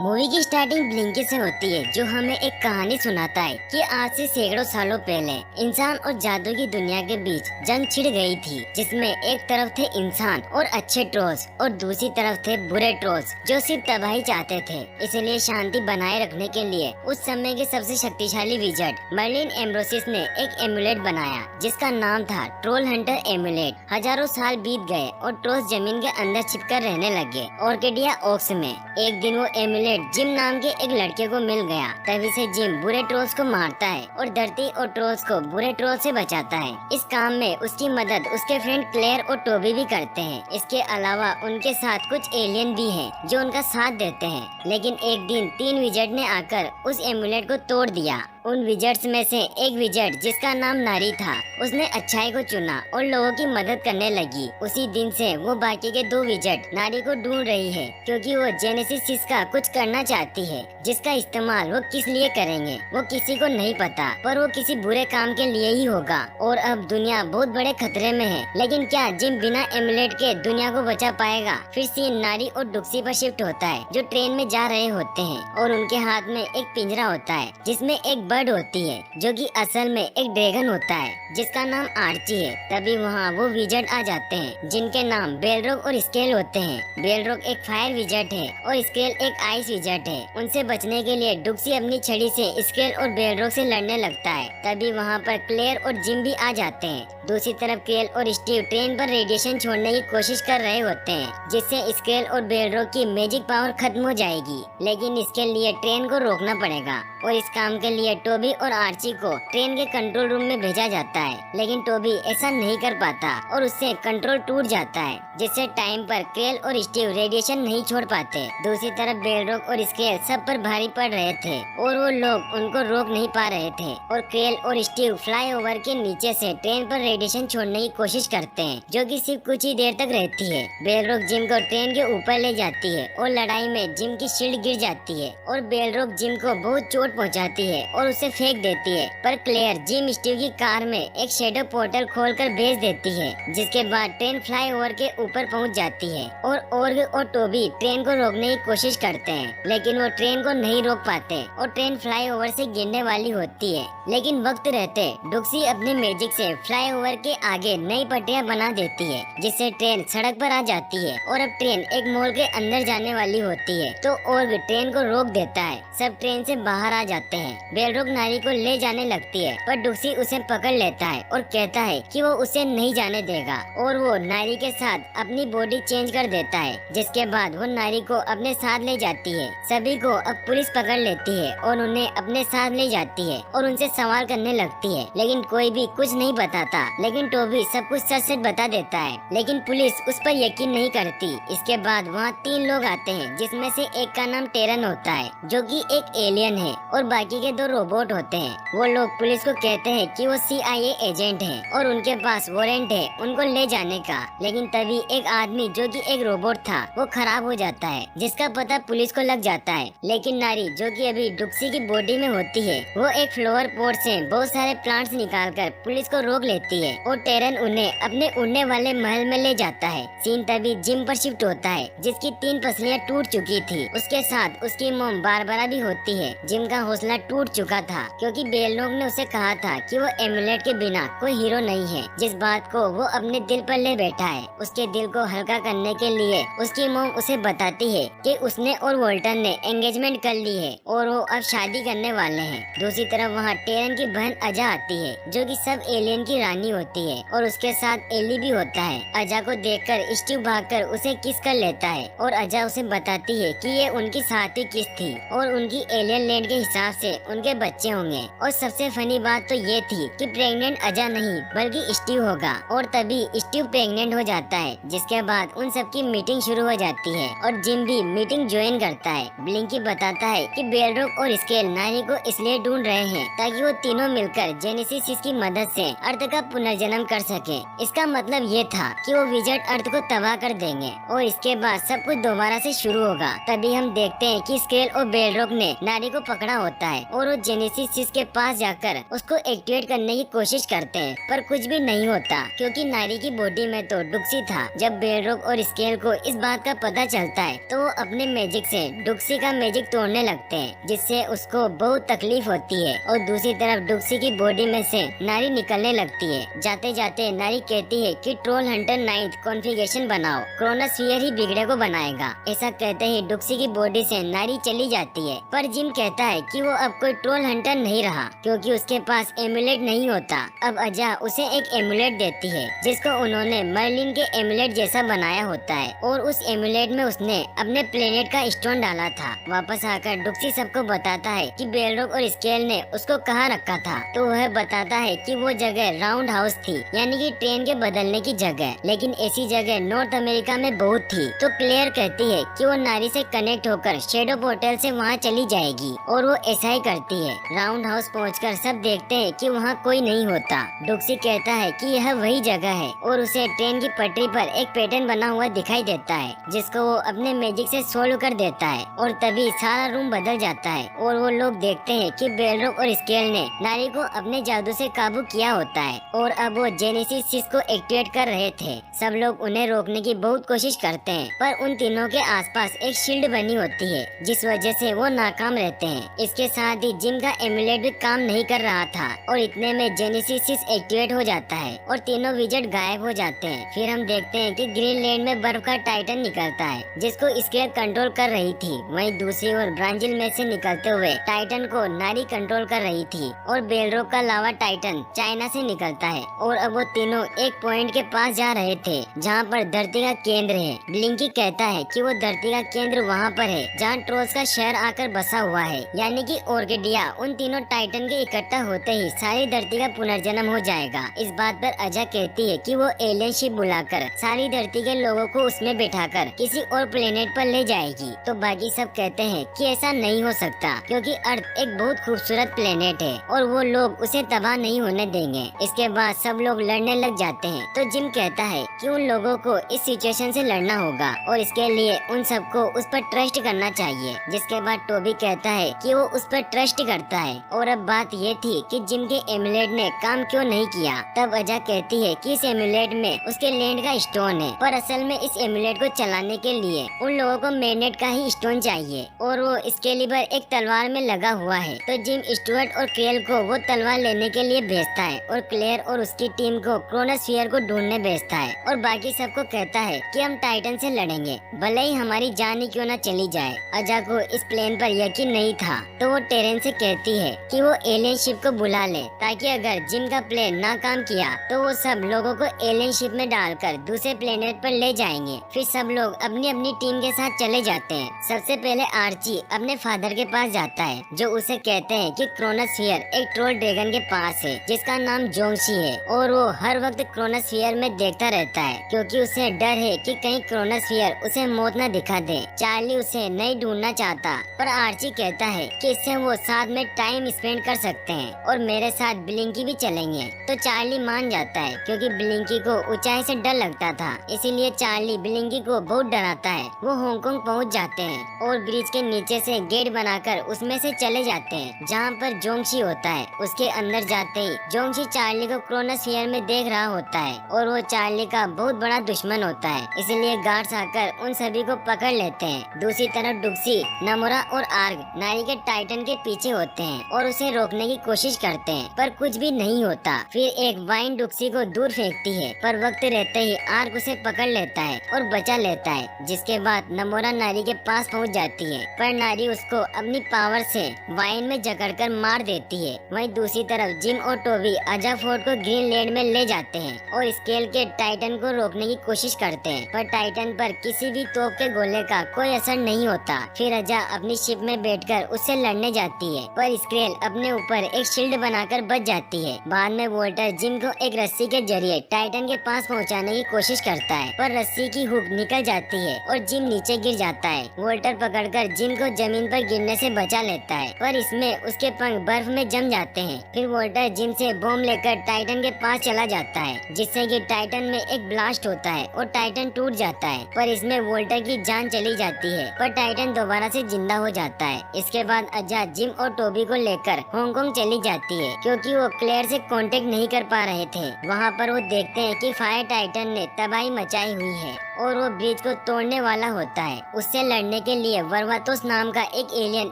Movie की starting blingy से होती है, जो हमें एक कहानी सुनाता है कि आज से सैकड़ों सालों पहले इंसान और जादू की दुनिया के बीच जंग छिड़ गई थी, जिसमें एक तरफ थे इंसान और अच्छे ट्रोल्स और दूसरी तरफ थे बुरे ट्रोल्स जो सिर्फ तबाही चाहते थे। इसलिए शांति बनाए रखने के लिए उस समय के सबसे शक्तिशाली विजर्ड मर्लिन एम्ब्रोसिस ने एक एमुलेट बनाया, जिसका नाम था ट्रोल हंटर एमुलेट। हजारों साल बीत गए और ट्रोल्स जमीन के अंदर छिपकर रहने लगे ऑर्किडिया ओक्स में। एक दिन वो एमुलेट जिम नाम के एक लड़के को मिल गया। तभी से जिम बुरे ट्रोल्स को मारता है और धरती और ट्रोल्स को बुरे ट्रोल से बचाता है। इस काम में उसकी मदद उसके फ्रेंड क्लेयर और टोबी भी करते हैं। इसके अलावा उनके साथ कुछ एलियन भी हैं जो उनका साथ देते हैं। लेकिन एक दिन 3 विजर्ड ने आकर उस एमुलेट को तोड़ दिया। उन विजर्ड्स में से एक विजर्ड, जिसका नाम नारी था, उसने अच्छाई को चुना और लोगों की मदद करने लगी। उसी दिन से वो बाकी के 2 विजर्ड नारी को ढूंढ रही है, क्योंकि वो जेनेसिस का कुछ करना चाहती है, जिसका इस्तेमाल वो किस लिए करेंगे वो किसी को नहीं पता, पर वो किसी बुरे काम के लिए ही होगा। और अब दुनिया बहुत बड़े खतरे में है। लेकिन क्या जिम बिना एमुलेट के दुनिया को बचा पाएगा? फिर सीन नारी और डुक्सी पर शिफ्ट होता है, जो ट्रेन में जा रहे होते हैं और उनके हाथ में एक पिंजरा होता है जिसमें एक बर्ड होती है, जो कि असल में एक ड्रैगन होता है जिसका नाम आर्ची है। तभी वहाँ वो विजर्ड आ जाते हैं, जिनके नाम बेलरोग और स्केल होते हैं। बेलरोग एक फायर विजर्ड है और स्केल एक आइस विजर्ड है। उनसे बचने के लिए डुक्सी अपनी छड़ी से स्केल और बेलरोग से लड़ने लगता है। तभी वहाँ पर क्लेयर और जिम भी आ जाते हैं। दूसरी तरफ क्रेल और स्टीव ट्रेन पर रेडिएशन छोड़ने की कोशिश कर रहे होते हैं, जिससे स्केल और बेलरोग की मैजिक पावर खत्म हो जाएगी। लेकिन इसके लिए ट्रेन को रोकना पड़ेगा और इस काम के लिए टोबी और आर्ची को ट्रेन के कंट्रोल रूम में भेजा जाता है। लेकिन टोबी ऐसा नहीं कर पाता और उससे कंट्रोल टूट जाता है, जिससे टाइम पर क्रेल और स्टीव रेडिएशन नहीं छोड़ पाते। दूसरी तरफ बेलरोग और स्केल सब पर भारी पड़ रहे थे और वो लोग उनको रोक नहीं पा रहे थे। और क्रेल और स्टीव फ्लाईओवर के नीचे से ट्रेन पर रेडिएशन छोड़ने की कोशिश करते हैं, जो कि सिर्फ कुछ ही देर तक रहती है। बेलरोग जिम को ट्रेन के ऊपर ले जाती है और लड़ाई में जिम की शील्ड गिर जाती है और बेलरोग जिम को बहुत चोट पहुंचाती है और उसे फेंक देती है। पर क्लेयर जिम स्टीव की कार में एक शेडो पोर्टल खोलकर भेज देती है, जिसके बाद ट्रेन फ्लाईओवर के ऊपर पहुंच जाती है और ओर्ग और टोबी ट्रेन को रोकने की कोशिश करते हैं। लेकिन वो ट्रेन को नहीं रोक पाते और ट्रेन फ्लाईओवर से गिरने वाली होती है। लेकिन वक्त रहते डुक्सी अपने मैजिक से फ्लाईओवर के आगे नई पटरियां बना देती है, जिससे ट्रेन सड़क पर आ जाती है और अब ट्रेन एक मॉल के अंदर जाने वाली होती है। तो ओर्ग ट्रेन को रोक देता है। सब ट्रेन से बाहर आ जाते हैं। बेलरोग नारी को ले जाने लगती है, पर डुक्सी उसे पकड़ लेता है और कहता है कि वो उसे नहीं जाने देगा और वो नारी के साथ अपनी बॉडी चेंज कर देता है। जिसके बाद वो नारी को अपने साथ ले जाती है। सभी को अब पुलिस पकड़ लेती है और उन्हें अपने साथ ले जाती है और उनसे सवाल करने लगती है, लेकिन कोई भी कुछ नहीं बताता। लेकिन टोबी सब कुछ सच सच बता देता है, लेकिन पुलिस उस पर यकीन नहीं करती। इसके बाद वहाँ 3 लोग आते हैं, जिसमें से एक का नाम टेरन होता है, जो कि एक एलियन है, और बाकी के 2 रोबोट होते हैं। वो लोग पुलिस को कहते हैं कि वो CIA एजेंट हैं और उनके पास वारंट है उनको ले जाने का। लेकिन तभी एक आदमी, जो कि एक रोबोट था, वो खराब हो जाता है, जिसका पता पुलिस को लग जाता है। लेकिन नारी, जो कि अभी डुक्सी की बॉडी में होती है, वो एक फ्लावर पॉट से बहुत सारे प्लांट्स निकालकर पुलिस को रोक लेती है और टेरन उन्हें अपने उड़ने वाले महल में ले जाता है। सीन तभी जिम पर शिफ्ट होता है, जिसकी 3 पसलियां टूट चुकी थी। उसके साथ उसकी मोम बारबरा भी होती है। जिम का हौसला टूट चुका था, क्योंकि बेलरोग ने उसे कहा था कि वो एमुलेट के बिना कोई हीरो नहीं है, जिस बात को वो अपने दिल पर ले बैठा है। उसके दिल को हल्का करने के लिए उसकी मोम उसे बताती है कि उसने और वोल्टर ने एंगेजमेंट कर ली है और वो अब शादी करने वाले हैं। दूसरी तरफ वहाँ टेरन की बहन अजा आती है, जो कि सब एलियन की रानी होती है, और उसके साथ एली भी होता है। अजा को देखकर स्टीव भागकर उसे किस कर लेता है और अजा उसे बताती है कि ये उनकी साथी किस थी और उनकी एलियन लैंड के हिसाब से उनके बच्चे होंगे। और सबसे फनी बात तो ये थी कि प्रेग्नेंट अजा नहीं बल्कि स्टीव होगा। और तभी स्टीव प्रेग्नेंट हो जाता है, जिसके बाद उन सबकी मीटिंग शुरू हो जाती है और जिम भी मीटिंग ज्वाइन करता है। ब्लिंकी बताता है कि बेलरोग और स्केल नारी को इसलिए ढूंढ रहे हैं ताकि वो तीनों मिलकर जेनेसिस की मदद से अर्थ का पुनर्जन्म कर सके। इसका मतलब ये था कि वो विजर्ड अर्थ को तबाह कर देंगे और इसके बाद सब कुछ दोबारा से शुरू होगा। तभी हम देखते हैं कि स्केल और बेलरोग ने नारी को पकड़ा होता है और वो जेनेसिस के पास जाकर उसको एक्टिवेट करने की कोशिश करते हैं, पर कुछ भी नहीं होता, क्योंकि नारी की बॉडी में तो डुक्सी था। जब बेलरोग और स्केल को इस बात का पता चलता है, तो वो अपने मैजिक से डुक्सी का मैजिक तोड़ने लगते हैं, जिससे उसको बहुत तकलीफ होती है। और दूसरी तरफ डुक्सी की बॉडी में से नारी निकलने लगती है। जाते जाते नारी कहती है कि ट्रोल हंटर 9th कॉन्फ़िगरेशन बनाओ, क्रोनोस्फीयर ही बिगड़े को बनाएगा। ऐसा कहते ही डुक्सी की बॉडी से नारी चली जाती है। पर जिम कहता है कि वो अब कोई ट्रोल हंटर नहीं रहा, क्योंकि उसके पास एमुलेट नहीं होता। अब अजा उसे एक एमुलेट देती है, जिसको उन्होंने मर्लिन के एमुलेट जैसा बनाया होता है। और उस एमुलेट में उसने अपने प्लेनेट का स्टोन डाला था। वापस आकर डुक्सी सबको बताता है कि बेलरोग और स्केल ने उसको कहाँ रखा था। तो वह बताता है कि वो जगह राउंड हाउस थी, यानी कि ट्रेन के बदलने की जगह। लेकिन ऐसी जगह नॉर्थ अमेरिका में बहुत थी। तो क्लेयर कहती है कि वो नारी से कनेक्ट होकर शेडो पोर्टल से वहाँ चली जाएगी, और वो ऐसा ही करती है। राउंड हाउस पहुंचकर सब देखते हैं कि वहाँ कोई नहीं होता। डुक्सी कहता है कि यह वही जगह है, और उसे ट्रेन की पटरी पर एक पैटर्न बना हुआ दिखाई देता है, जिसको वो अपने मैजिक से सोल्व कर देता है। और तभी सारा रूम बदल जाता है, और वो लोग देखते हैं कि बेलरोग और स्केल ने नारी को अपने जादू से काबू किया होता है, और अब वो जेनेसिस सिस को एक्टिवेट कर रहे थे। सब लोग उन्हें रोकने की बहुत कोशिश करते हैं, पर उन तीनों के आसपास एक शील्ड बनी होती है, जिस वजह से वो नाकाम रहते हैं। इसके साथ ही जिम का एमुलेट भी काम नहीं कर रहा था, और इतने में जेनेसिस सिस एक्टिवेट हो जाता है, और तीनों विजेट गायब हो जाते हैं। फिर हम देखते हैं कि ग्रीनलैंड में बर्फ का टाइटन निकलता है, जिसको स्केल कंट्रोल कर रही थी। वहीं दूसरी ओर ब्राजील में से निकलते हुए टाइटन को नारी कंट्रोल कर रही थी, और बेलरोग का लावा टाइटन चाइना से निकलता है। और अब वो तीनों एक पॉइंट के पास जा रहे थे, जहाँ पर धरती का केंद्र है। ब्लिंकी कहता है कि वो धरती का केंद्र वहाँ पर है, जहाँ ट्रोल्स का शहर आकर बसा हुआ है, यानी कि ऑर्किडिया। उन तीनों टाइटन के इकट्ठा होते ही सारी धरती का पुनर्जन्म हो जाएगा। इस बात पर अजा कहती है कि वो एलियन शिप बुलाकर सारी धरती के लोगों को उसमें बैठाकर किसी और प्लेनेट पर ले जाएगी। तो बाकी सब कहते हैं कि ऐसा नहीं हो सकता, क्योंकि अर्थ एक बहुत खूबसूरत प्लेनेट है, और वो लोग उसे तबाह नहीं होने देंगे। इसके बाद सब लोग लड़ने लग जाते हैं। तो जिम कहता है कि उन लोगों को इस सिचुएशन से लड़ना होगा, और इसके लिए उन सबको उस पर ट्रस्ट करना चाहिए। जिसके बाद टोबी कहता है कि वो उस पर ट्रस्ट करता है। और अब बात ये थी कि जिम के एमुलेट ने काम क्यों नहीं किया। तब अजा कहती है कि इस एमुलेट में उसके लैंड का स्टोन है, पर असल में इस एमुलेट को चलाने के लिए उन लोगों को मैग्नेट का ही स्टोन चाहिए, और वो एक्सकेलिबर एक तलवार में लगा हुआ है। तो जिम स्टुअर्ट और क्रेल को वो तलवार लेने के लिए भेजता है, और क्लेयर और उसकी टीम को क्रोनोस्फीयर को ढूंढने भेजता है। और बाकी सबको कहता है कि हम टाइटन से लड़ेंगे, भले ही हमारी जान ही क्यों न चली जाए। अजा को इस प्लेन पर यकीन नहीं था, तो वो टेरेन से कहती है कि वो एलियन शिप को बुला ले, ताकि अगर जिम का प्लेन नाकाम किया तो वो सब लोगों को एलियन शिप में डालकर दूसरे प्लेनेट पर ले जाएंगे। फिर सब लोग अपनी अपनी टीम के साथ चले जाते हैं। सबसे पहले आर्ची अपने फादर के पास जाता है, जो उसे कहते हैं कि क्रोनोस्फीयर एक ट्रोल ड्रैगन के पास है, जिसका नाम जोंगशी है, और वो हर वक्त क्रोनोस्फीयर में देखता रहता है, क्योंकि उसे डर है कि कहीं क्रोनोस्फीयर उसे मौत न दिखा दे। चार्ली उसे नहीं ढूंढना चाहता, पर आर्ची कहता है कि इससे वो साथ में टाइम स्पेंड कर सकते हैं, और मेरे साथ ब्लिंकी भी चलेंगे। तो चार्ली मान जाता है, क्योंकि ब्लिंकी को ऊंचाई से डर लगता था, इसीलिए चार्ली ब्लिंकी को बहुत डराता है। वो हांगकांग पहुंच जाते हैं, और ब्रिज के नीचे से गेट बनाकर उसमें से चले जाते हैं, जहाँ पर जोंगशी होता है। उसके अंदर जाते ही जोंगशी चार्ली को क्रोनोस्फीयर में देख रहा होता है, और वो चार्ली का बहुत बड़ा दुश्मन होता है, इसलिए गार्ड्स आकर उन सभी को पकड़ लेते हैं। दूसरी तरफ डुक्सी, नमोरा और आर्ग नारी के टाइटन के पीछे होते हैं, और उसे रोकने की कोशिश करते हैं, पर कुछ भी नहीं होता। फिर एक वाइन डुक्सी को दूर फेंकती है, पर वक्त रहते ही आर्ग उसे पकड़ लेता है और बचा लेता है। जिसके बाद नमोरा नारी के पास पहुंच जाती है, पर नारी उसको अपनी पावर से वाइन में जकड़कर मार देती है। वहीं दूसरी तरफ जिम और टोबी अजा फोर्ट को ग्रीनलैंड में ले जाते हैं, और स्केल के टाइटन को रोकने की कोशिश करते हैं, पर टाइटन पर किसी भी तोप के गोले का कोई असर नहीं होता। फिर अजा अपनी शिप में बैठकर उससे लड़ने जाती है, पर स्केल अपने ऊपर एक शील्ड बनाकर बच जाती है। बाद में वोल्टर जिम को एक रस्सी के जरिए टाइटन के पास पहुंचाने की कोशिश करता है, पर रस्सी की हुक निकल जाती है और जिम नीचे गिर जाता है। वोल्टर पकड़कर जिम को जमीन पर गिरने से बचा लेता है, पर इसमें उसके पंख बर्फ में जम जाते हैं। फिर वोल्टर जिम से बॉम्ब लेकर टाइटन के पास चला जाता है, जिससे कि टाइटन में एक ब्लास्ट होता है और टाइटन टूट जाता है, पर इसमें वोल्टर की जान चली जाती है, पर टाइटन दोबारा से जिंदा हो जाता है। इसके बाद अजा जिम और टोबी को लेकर हांगकांग चली जाती है, क्योंकि वो क्लेयर से कांटेक्ट नहीं कर पा रहे थे। वहाँ पर वो देखते हैं कि फायर टाइटन ने तबाही मचाई हुई है, और वो ब्रिज को तोड़ने वाला होता है। उससे लड़ने के लिए वर्वातोस नाम का एक एलियन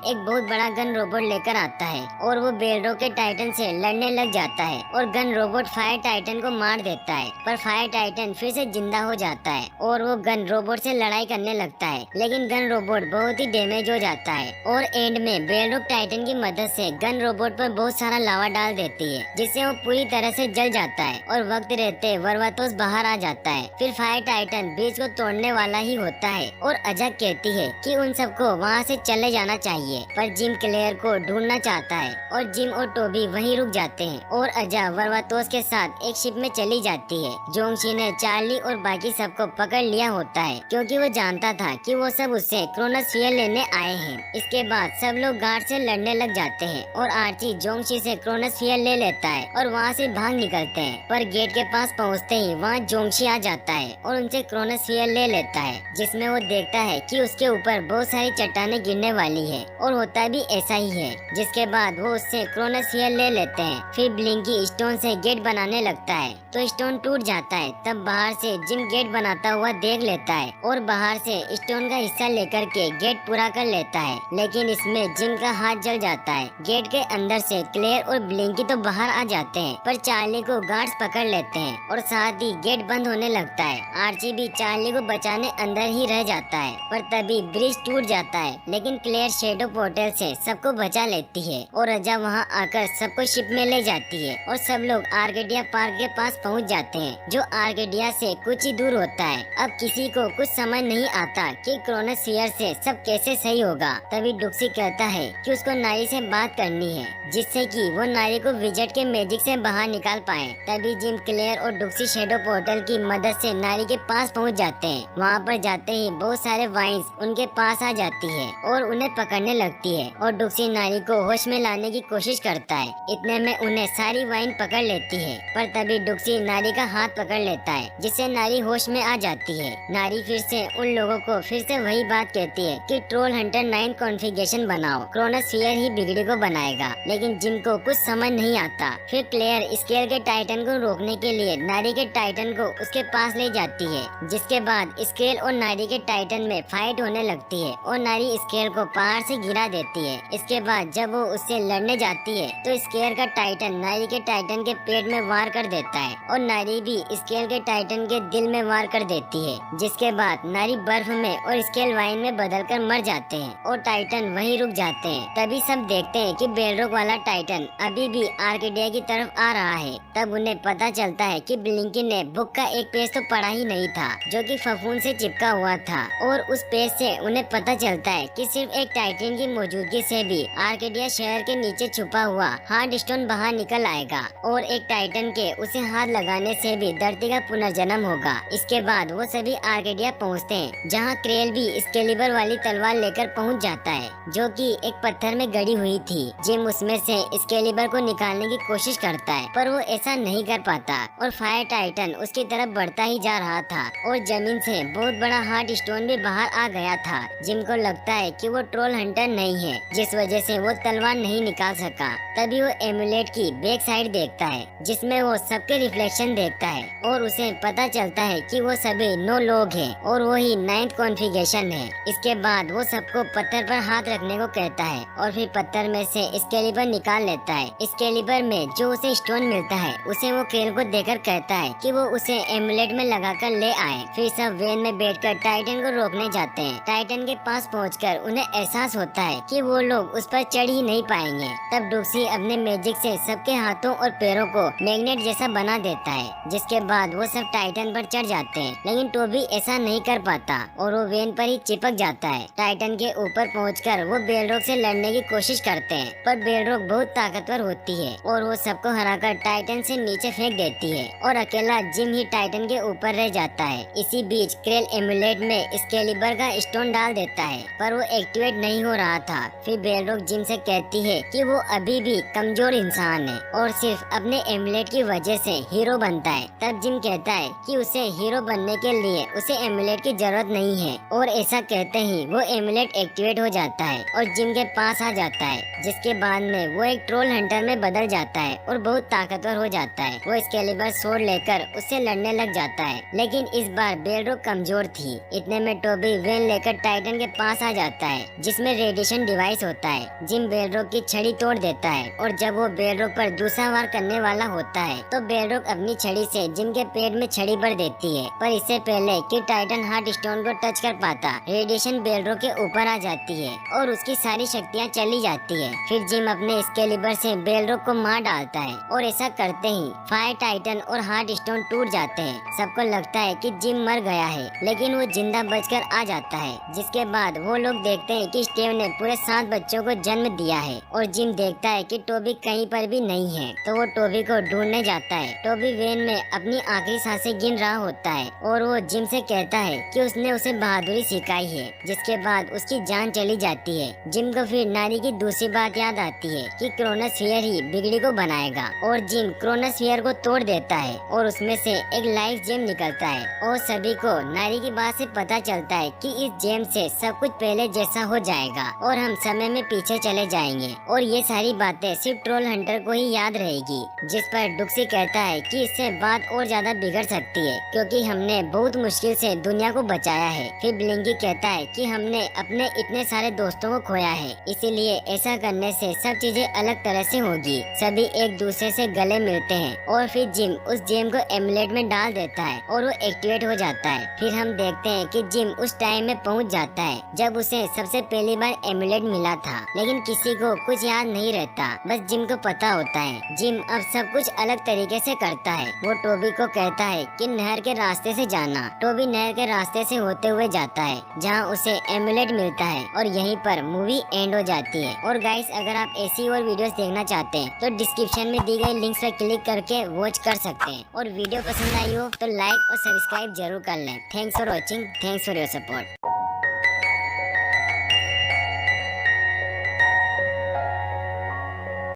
एक बहुत बड़ा गन रोबोट लेकर आता है और वो बेलरोक के टाइटन से लड़ने लग जाता है और गन रोबोट फायर टाइटन को मार देता है, पर फायर टाइटन फिर से जिंदा हो जाता है और वो गन रोबोट से लड़ाई करने लगता है, लेकिन गन रोबोट बहुत ही डैमेज हो जाता है और एंड में बेलरोक टाइटन की मदद से गन रोबोट पर बहुत सारा लावा डाल देती है, जिससे वो पूरी तरह से जल जाता है और वक्त रहते वर्वातोस बाहर आ जाता है। फिर फायर टाइटन ब्रिज को तोड़ने वाला ही होता है और अजा कहती है कि उन सबको वहाँ से चले जाना चाहिए, पर जिम क्लेयर को ढूंढना चाहता है और जिम और टोबी वहीं रुक जाते हैं और अजा वर्वातोस के साथ एक शिप में चली जाती है। जोंगशी ने चार्ली और बाकी सबको पकड़ लिया होता है क्योंकि वो जानता था कि वो सब उससे क्रोनोस्फीयर लेने आए हैं। इसके बाद सब लोग गार्ड से लड़ने लग जाते हैं और आर्ची जोंगशी से क्रोनोस्फीयर ले लेता है और वहाँ से भाग निकलते हैं, पर गेट के पास पहुँचते ही वहाँ जोंगशी आ जाता है और उनसे क्रोनोस्फीयर ले लेता है, जिसमें वो देखता है कि उसके ऊपर बहुत सारी चट्टानें गिरने वाली है और होता भी ऐसा ही है। जिसके बाद वो उससे क्रोनोस्फीयर ले लेते हैं। फिर ब्लिंकी स्टोन से गेट बनाने लगता है तो स्टोन टूट जाता है। तब बाहर से जिम गेट बनाता हुआ देख लेता है और बाहर से स्टोन का हिस्सा लेकर के गेट पूरा कर लेता है, लेकिन इसमें जिम का हाथ जल जाता है। गेट के अंदर से क्लेयर और ब्लिंकी तो बाहर आ जाते हैं, पर चार्ली को गार्ड्स पकड़ लेते हैं और साथ ही गेट बंद होने लगता है। आर्ची भी चार्ली को बचाने अंदर ही रह जाता है, पर तभी ब्रिज टूट जाता है, लेकिन क्लेयर शेडो पोर्टल से सबको बचा लेती है और अजा वहाँ आकर सबको शिप में ले जाती है और सब लोग आर्केडिया पार्क के पास पहुँच जाते हैं, जो आर्केडिया से कुछ ही दूर होता है। अब किसी को कुछ समझ नहीं आता कि क्रोनोस्फीयर से सब कैसे सही होगा। तभी डुक्सी कहता है कि उसको नारी से बात करनी है, जिससे कि वो नारी को विजेट के मैजिक से बाहर निकाल पाए। तभी जिम क्लेयर और डुक्सी शेडो पोर्टल की मदद से नारी के पास पहुंच जाते हैं। वहां पर जाते ही बहुत सारे वाइन्स उनके पास आ जाती है और उन्हें पकड़ने लगती है और डुक्सी नारी को होश में लाने की कोशिश करता है। इतने में उन्हें सारी वाइन पकड़ लेती है, पर तभी डुक्सी नारी का हाथ पकड़ लेता है, जिससे नारी होश में आ जाती है। नारी फिर से उन लोगों को फिर से वही बात कहती है कि ट्रोल हंटर 9 कॉन्फ़िगरेशन बनाओ, क्रोनोस्फीयर ही बिगड़ी को बनाएगा, लेकिन जिम को कुछ समझ नहीं आता। फिर क्लेयर स्केल के टाइटन को रोकने के लिए नारी के टाइटन को उसके पास ले जाती है, जिसके बाद स्केल और नारी के टाइटन में फाइट होने लगती है और नारी स्केल को पहाड़ से गिरा देती है। इसके बाद जब वो उससे लड़ने जाती है तो स्केल का टाइटन नारी के टाइटन के पेट में वार कर देता है और नारी भी स्केल के टाइटन के दिल में वार कर देती है, जिसके बाद नारी बर्फ में और स्केल वाइन में बदलकर मर जाते हैं और टाइटन वहीं रुक जाते हैं। तभी सब देखते हैं कि बेलरोक वाला टाइटन अभी भी आर्केडिया की तरफ आ रहा है। तब उन्हें पता चलता है कि ब्लिंकी ने बुक का एक पेज तो पढ़ा ही नहीं था, जो कि फफूंद से चिपका हुआ था, और उस पेज से उन्हें पता चलता है कि सिर्फ एक टाइटन की मौजूदगी से भी आर्केडिया शहर के नीचे छुपा हुआ हार्ड स्टोन बाहर निकल आएगा और एक टाइटन के उसे हाथ लगाने से भी धरती का पुनर्जन्म होगा। इसके बाद वो सभी आर्केडिया पहुँचते हैं, जहाँ क्रेल भी एक्सकेलिबर वाली तलवार लेकर पहुँच जाता है, जो कि एक पत्थर में गड़ी हुई थी। जिम उसमें से एक्सकेलिबर को निकालने की कोशिश करता है, पर वो ऐसा नहीं कर पाता और फायर टाइटन उसकी तरफ बढ़ता ही जा रहा था और जमीन से बहुत बड़ा हार्ड स्टोन भी बाहर आ गया था। जिम को लगता है कि वो ट्रोल हंटर नहीं है, जिस वजह से वो तलवार नहीं निकाल सका। तभी वो एमुलेट की बैक साइड देखता है, जिसमें वो सबके रिफ्लेक्शन देखता है और उसे पता चलता है कि वो सभी 9 लोग हैं और वो ही 9th कॉन्फ़िगरेशन है। इसके बाद वो सबको पत्थर पर हाथ रखने को कहता है और फिर पत्थर में से एक्सकेलिबर निकाल लेता है। एक्सकेलिबर में जो उसे स्टोन मिलता है उसे वो क्रेल को देकर कहता है कि वो उसे एमुलेट में लगाकर ले आए। फिर सब वेन में बैठकर टाइटन को रोकने जाते हैं। टाइटन के पास पहुंचकर उन्हें एहसास होता है कि वो लोग उस पर चढ़ ही नहीं पाएंगे। तब डुक्सी अपने मैजिक से सबके हाथों और पैरों को मैग्नेट जैसा बना देता है, जिसके बाद वो सब टाइटन पर चढ़ जाते हैं, लेकिन टोबी ऐसा नहीं कर पाता और वो वेन पर ही चिपक जाता है। टाइटन के ऊपर पहुंचकर वो बेलरोक से लड़ने की कोशिश करते हैं, पर बेलरोक बहुत ताकतवर होती है और वो सबको हराकर टाइटन से नीचे फेंक देती है और अकेला जिम ही टाइटन के ऊपर रह जाता है। इसी बीच क्रेल एमुलेट में एक्सकेलिबर का स्टोन डाल देता है, पर वो एक्टिवेट नहीं हो रहा था। फिर बेलरोक जिम से कहती है कि वो अभी भी कमजोर इंसान है और सिर्फ अपने एमुलेट की वजह से हीरो बनता है। तब जिम कहता है कि उसे हीरो बनने के लिए उसे एमुलेट की जरूरत नहीं है और ऐसा कहते ही वो एमुलेट एक्टिवेट हो जाता है और जिम के पास आ जाता है, जिसके बाद में वो एक ट्रोल हंटर में बदल जाता है और बहुत ताकतवर हो जाता है। वो एक्सकेलिबर स्वॉर्ड लेकर उससे लड़ने लग जाता है, लेकिन इस बार बेलरॉक कमजोर थी। इतने में टोबी वेन लेकर टाइटन के पास आ जाता है, जिसमें रेडिएशन डिवाइस होता है। जिम बेलरॉक की छड़ी तोड़ देता है और जब वो बेलरॉक पर दूसरा वार करने वाला होता है तो बेलरॉक अपनी छड़ी से जिम के पेट में छड़ी भर देती है। पर इससे पहले कि टाइटन हार्ट स्टोन को टच कर पाता, रेडिएशन बेलरॉक के ऊपर आ जाती है और उसकी सारी शक्तियाँ चली जाती है। फिर जिम अपने एक्सकेलिबर से बेलरॉक को मार डालता है और ऐसा करते ही फायर टाइटन और हार्ट स्टोन टूट जाते हैं। सबको लगता है कि जिम मर गया है, लेकिन वो जिंदा बचकर आ जाता है। जिसके बाद वो लोग देखते हैं कि स्टीव ने पूरे 7 बच्चों को जन्म दिया है और जिम देखता है कि टोबी कहीं पर भी नहीं है, तो वो टोबी को ढूंढने जाता है। टोबी वेन में अपनी आखिरी सांसें गिन रहा होता है और वो जिम से कहता है कि उसने उसे बहादुरी सिखाई है। जिसके बाद उसकी जान चली जाती है। जिम को फिर नारी की दूसरी बात याद आती है कि क्रोनोस्फीयर ही बिगड़ी को बनाएगा और जिम क्रोनोस्फीयर को तोड़ देता है और उसमें से एक लाइफ जेम निकलता है और सभी को नारी की बात से पता चलता है कि इस जेम से सब कुछ पहले जैसा हो जाएगा और हम समय में पीछे चले जाएंगे और ये सारी बातें सिर्फ ट्रोल हंटर को ही याद रहेगी। जिस पर डुक्सी कहता है कि इससे बात और ज्यादा बिगड़ सकती है क्योंकि हमने बहुत मुश्किल से दुनिया को बचाया है। फिर ब्लिंकी कहता है कि हमने अपने इतने सारे दोस्तों को खोया है, इसीलिए ऐसा करने से सब चीजें अलग तरह से होगी। सभी एक दूसरे से गले मिलते हैं और फिर जिम उस जेम को एमुलेट में डाल देता है और वो एक्टिवेट हो जाता है। फिर हम देखते हैं कि जिम उस टाइम में पहुंच जाता है जब उसे सबसे पहली बार एमुलेट मिला था, लेकिन किसी को कुछ याद नहीं रहता, बस जिम को पता होता है। जिम अब सब कुछ अलग तरीके से करता है। वो टोबी को कहता है कि नहर के रास्ते से जाना। टोबी नहर के रास्ते से होते हुए जाता है जहाँ उसे एमुलेट मिलता है और यहीं पर मूवी एंड हो जाती है। और गाइस, अगर आप ऐसी और वीडियोस देखना चाहते हैं तो डिस्क्रिप्शन में दी गई लिंक्स पर क्लिक करके वॉच कर सकते हैं। और वीडियो पसंद आई हो तो लाइक और सब्सक्राइब जरूर कर लें। Thanks for watching, thanks for your support.